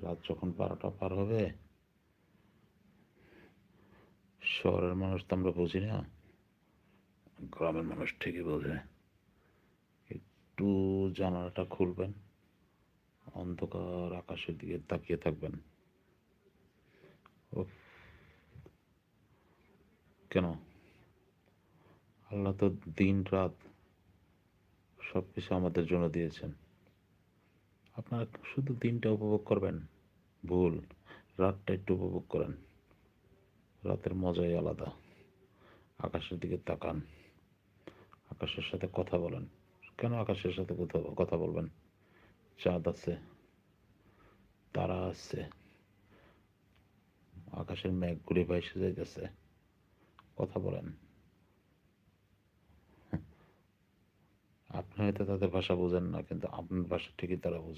রাত যখন 12টা পার হবে, শহরের মানুষ তো আমরা বুঝি না, গ্রামের মানুষ ঠিকই বোঝে। একটু জানালাটা খুলবেন, অন্ধকার আকাশের দিকে তাকিয়ে থাকবেন। উফ, কেন? আল্লাহ তো দিন রাত সব কিছু আমাদের জন্য দিয়েছেন। আপনারা শুধু দিনটা উপভোগ করবেন, ভুল, রাতটা একটু উপভোগ করেন। রাতের মজাই আলাদা। আকাশের দিকে তাকান, আকাশের সাথে কথা বলেন। কেন আকাশের সাথে কথা বলবেন? চাঁদ আছে, তারা আছে, আকাশের মেঘগুলি ভেসে যাইতেছে, কথা বলেন। আপনি হয়তো তাদের ভাষা বোঝেন না, কিন্তু আপনার ভাষা ঠিকই তারা বোঝে।